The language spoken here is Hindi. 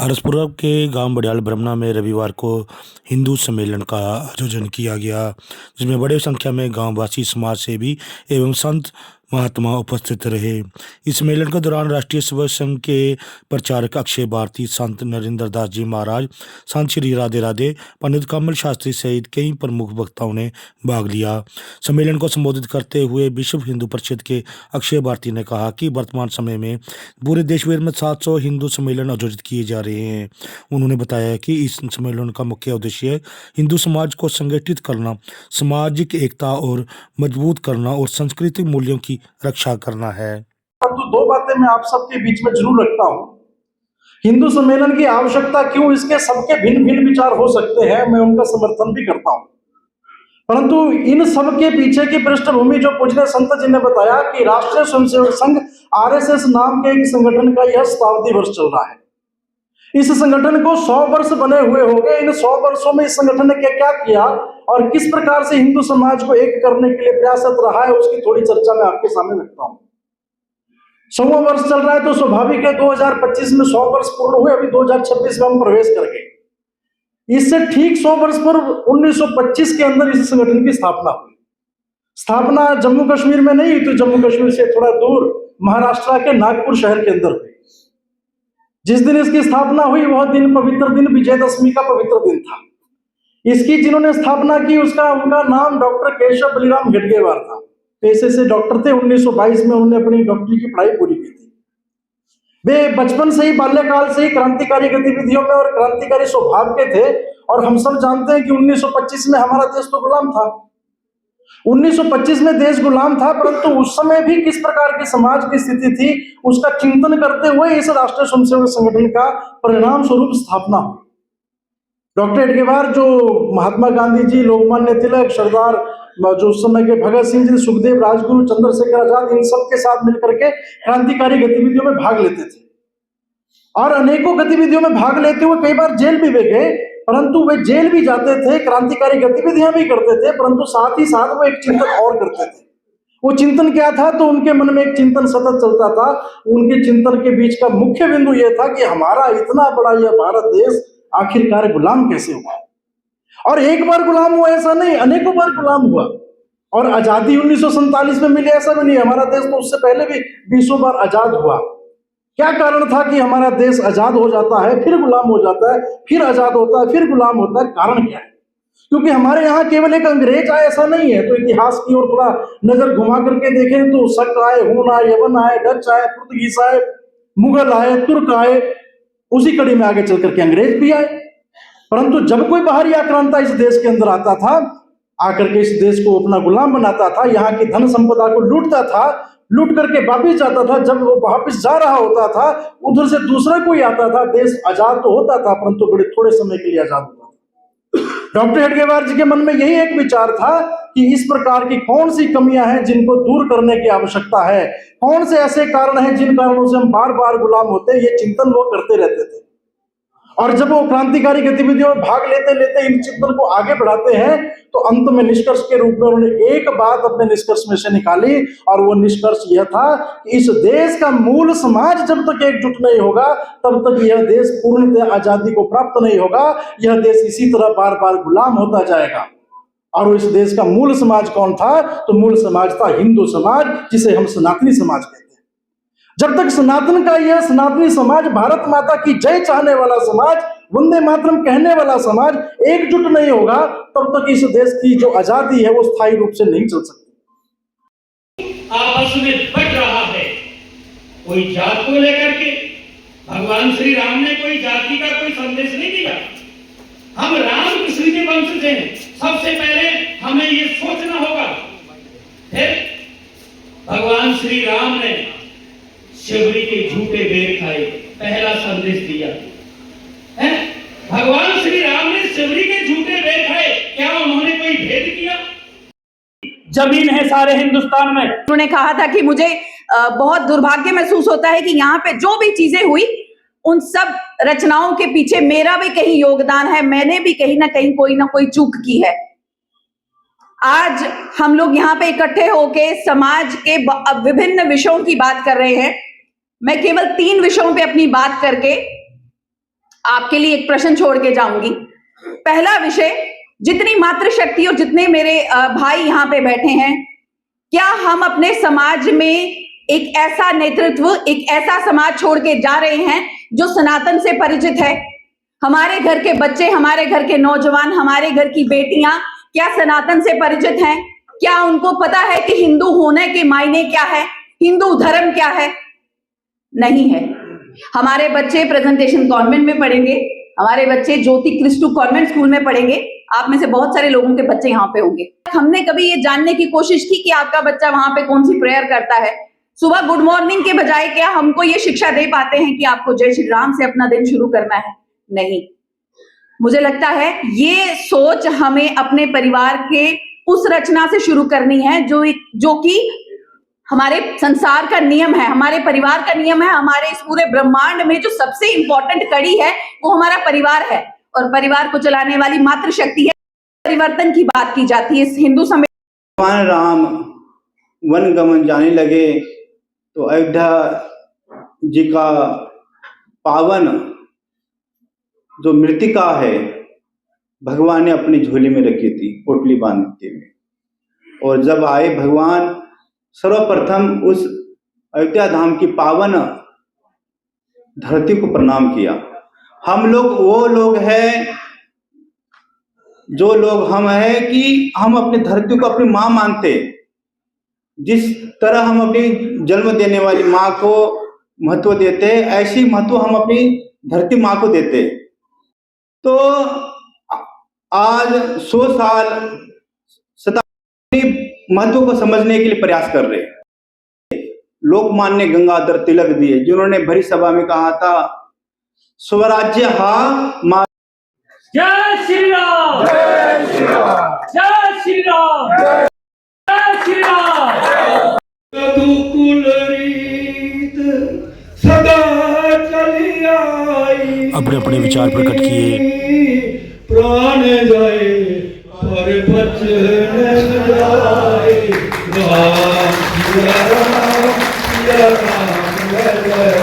हरसपुरा के गांव बडियाल ब्रह्मणा में रविवार को हिंदू सम्मेलन का आयोजन किया गया, जिसमें बड़ी संख्या में गांववासी, समाज सेवी एवं संत महात्मा उपस्थित रहे। इस सम्मेलन के दौरान राष्ट्रीय सेवा संघ के प्रचारक अक्षय भारती, संत नरेंद्र दास जी महाराज, संत श्री राधे राधे, पंडित कमल शास्त्री सहित कई प्रमुख वक्ताओं ने भाग लिया। सम्मेलन को संबोधित करते हुए विश्व हिंदू परिषद के अक्षय भारती ने कहा कि वर्तमान समय में पूरे देश भर में 700 हिंदू सम्मेलन आयोजित किए जा रहे हैं। उन्होंने बताया कि इस सम्मेलन का मुख्य उद्देश्य हिंदू समाज को संगठित करना, सामाजिक एकता और मजबूत करना और सांस्कृतिक मूल्यों की रक्षा करना है। परंतु दो बातें मैं आप सबके बीच में जरूर रखता हूं। हिंदू सम्मेलन की आवश्यकता क्यों, इसके सबके भिन्न भिन्न विचार हो सकते हैं, मैं उनका समर्थन भी करता हूं। परंतु इन सब के पीछे की पृष्ठभूमि जो पूज्य संत जी ने बताया कि राष्ट्रीय स्वयंसेवक संघ आरएसएस नाम के एक संगठन का यह शताब्दी वर्ष चल रहा है। इस संगठन को 100 वर्ष बने हुए हो गए। इन 100 वर्षों में इस संगठन ने क्या क्या किया और किस प्रकार से हिंदू समाज को एक करने के लिए प्रयासरत रहा है, उसकी थोड़ी चर्चा मैं आपके सामने रखता हूं। 100वां वर्ष चल रहा है तो स्वाभाविक है 2025 में 100 वर्ष पूर्ण हुए, अभी 2026 में हम प्रवेश कर गए। इससे ठीक 100 वर्ष पर 1925 के अंदर इस संगठन की स्थापना हुई। स्थापना जम्मू कश्मीर में नहीं हुई, तो जम्मू कश्मीर से थोड़ा दूर महाराष्ट्र के नागपुर शहर के अंदर हुई। जिस दिन इसकी स्थापना हुई वह दिन पवित्र दिन विजयदशमी का पवित्र दिन था। इसकी जिन्होंने स्थापना की उनका नाम डॉक्टर केशव बलिराम हेडगेवार था। पेशे से डॉक्टर थे। 1922 में उन्होंने अपनी डॉक्टरी की पढ़ाई पूरी की थी। वे बचपन से ही, बाल्यकाल से ही क्रांतिकारी गतिविधियों में और क्रांतिकारी स्वभाव के थे। और हम सब जानते हैं कि 1925 में हमारा देश तो गुलाम था। 1925 में देश गुलाम था, परंतु उस समय भी किस प्रकार की समाज की स्थिति थी उसका चिंतन करते हुए इस राष्ट्रीय स्वयंसेवक संगठन का परिणाम स्वरूप स्थापना हुई। डॉक्टर हेडगेवार जो महात्मा गांधी जी, लोकमान्य तिलक, सरदार जो उस समय के भगत सिंह जी, सुखदेव, राजगुरु, चंद्रशेखर आजाद, इन सब के साथ मिलकर के क्रांतिकारी गतिविधियों में भाग लेते थे और अनेकों गतिविधियों में भाग लेते हुए कई बार जेल भी वे गए। परंतु वे जेल भी जाते थे, क्रांतिकारी गतिविधियां भी करते थे, परंतु साथ ही साथ वो एक चिंतन और करते थे। वो चिंतन क्या था, तो उनके मन में एक चिंतन सतत चलता था। उनके चिंतन के बीच का मुख्य बिंदु यह था कि हमारा इतना बड़ा यह भारत देश आखिरकार गुलाम कैसे हुआ। और एक बार गुलाम हुआ ऐसा नहीं, अनेकों बार गुलाम हुआ। और आजादी 1947 में मिली ऐसा भी नहीं, हमारा देश तो उससे पहले भी 20 बार आजाद हुआ। क्या कारण था कि हमारा देश आजाद हो जाता है, फिर गुलाम हो जाता है, फिर आजाद होता है, फिर गुलाम होता है? कारण क्या है? क्योंकि हमारे यहाँ केवल एक अंग्रेज आए ऐसा नहीं है। तो इतिहास की ओर थोड़ा नजर घुमा करके देखें तो शक आए, हून आए, यवन आए, डच आए, पुर्तगीज आए, मुगल आए, तुर्क आए, उसी कड़ी में आगे चल करके अंग्रेज भी आए। परंतु जब कोई बाहरी आक्रांता इस देश के अंदर आता था, आकर के इस देश को अपना गुलाम बनाता था, यहाँ की धन संपदा को लूटता था, लूट करके वापिस जाता था। जब वो वापिस जा रहा होता था, उधर से दूसरा कोई आता था, देश आजाद तो होता था परंतु बड़े थोड़े समय के लिए आजाद होता था। डॉक्टर हेडगेवार जी के मन में यही एक विचार था कि इस प्रकार की कौन सी कमियां हैं जिनको दूर करने की आवश्यकता है, कौन से ऐसे कारण हैं जिन कारणों से हम बार बार गुलाम होते हैं। ये चिंतन वो करते रहते थे। और जब वो क्रांतिकारी गतिविधियों में भाग लेते लेते इन चिंतन को आगे बढ़ाते हैं तो अंत में निष्कर्ष के रूप में उन्होंने एक बात अपने निष्कर्ष में से निकाली, और वो निष्कर्ष यह था कि इस देश का मूल समाज जब तक एकजुट नहीं होगा तब तक यह देश पूर्णतः आजादी को प्राप्त नहीं होगा। यह देश इसी तरह बार बार गुलाम होता जाएगा। और इस देश का मूल समाज कौन था? तो मूल समाज था हिंदू समाज, जिसे हम सनातनी समाज कहते हैं। जब तक सनातन का यह सनातनी समाज, भारत माता की जय चाहने वाला समाज, वंदे मातरम कहने वाला समाज एकजुट नहीं होगा, तब तक इस देश की जो आजादी है वो स्थायी रूप से नहीं चल सकती। आपस में बट रहा है कोई जात को लेकर के। भगवान श्री राम ने कोई जाति का कोई संदेश नहीं दिया। हम राम कृष्ण के वंश हैं, सबसे पहले हमें ये सोचना होगा। फिर भगवान श्री राम ने शिवरी के झूठे बेर खाए, पहला संदेश दिया है। भगवान श्री राम ने शिवरी के झूठे बेर खाए, क्या उन्होंने कोई भेद किया? जमीन है सारे हिंदुस्तान में। उन्होंने कहा था कि मुझे बहुत दुर्भाग्य महसूस होता है कि यहाँ पे जो भी चीजें हुई उन सब रचनाओं के पीछे मेरा भी कहीं योगदान है, मैंने भी कहीं ना कहीं कोई ना कोई चूक की है। आज हम लोग यहाँ पे इकट्ठे होके समाज के विभिन्न विषयों की बात कर रहे हैं। मैं केवल 3 विषयों पे अपनी बात करके आपके लिए एक प्रश्न छोड़ के जाऊंगी। पहला विषय, जितनी मातृशक्ति और जितने मेरे भाई यहाँ पे बैठे हैं, क्या हम अपने समाज में एक ऐसा नेतृत्व, एक ऐसा समाज छोड़ के जा रहे हैं जो सनातन से परिचित है? हमारे घर के बच्चे, हमारे घर के नौजवान, हमारे घर की बेटियां क्या सनातन से परिचित हैं? क्या उनको पता है कि हिंदू होने के मायने क्या है, हिंदू धर्म क्या है? नहीं है। हमारे बच्चे प्रेजेंटेशन कॉन्वेंट में पढ़ेंगे, हमारे बच्चे ज्योति क्रिस्टू कॉन्वेंट स्कूल में पढ़ेंगे। आप में से बहुत सारे लोगों के बच्चे यहाँ पे होंगे। हमने कभी ये जानने की कोशिश की कि आपका बच्चा वहां पे कौन सी प्रेयर करता है? सुबह गुड मॉर्निंग के बजाय क्या हमको ये शिक्षा दे पाते हैं कि आपको जय श्री राम से अपना दिन शुरू करना है? नहीं। मुझे लगता है ये सोच हमें अपने परिवार के उस रचना से शुरू करनी है जो कि हमारे संसार का नियम है, हमारे परिवार का नियम है। हमारे इस पूरे ब्रह्मांड में जो सबसे इंपॉर्टेंट कड़ी है वो हमारा परिवार है, और परिवार को चलाने वाली मातृशक्ति है। परिवर्तन की बात की जाती है इस हिंदू समय। भगवान राम वन गमन जाने लगे तो अयोध्या जी का पावन जो मृतिका है भगवान ने अपनी झोली में रखी थी, पोटली बांधते हुए। और जब आए भगवान, सर्वप्रथम उस अयोध्या धाम की पावन धरती को प्रणाम किया। हम लोग वो लोग हैं, जो लोग हम हैं कि हम अपनी धरती को अपनी माँ मानते। जिस तरह हम अपनी जन्म देने वाली माँ को महत्व देते, ऐसी महत्व हम अपनी धरती माँ को देते। तो आज 100 साल शताब्दी महत्व को समझने के लिए प्रयास कर रहे हैं। लोकमान्य गंगाधर तिलक दिए, जिन्होंने भरी सभा में कहा था, स्वराज्य हा जय श्री राम, जय श्री राम, जय श्री राम, जय श्री राम। कुल रीत सदा चली आई, अपने अपने विचार प्रकट किए। प्राण जाए पर बचन जाए, राम सिया राम, सिया राम जय जय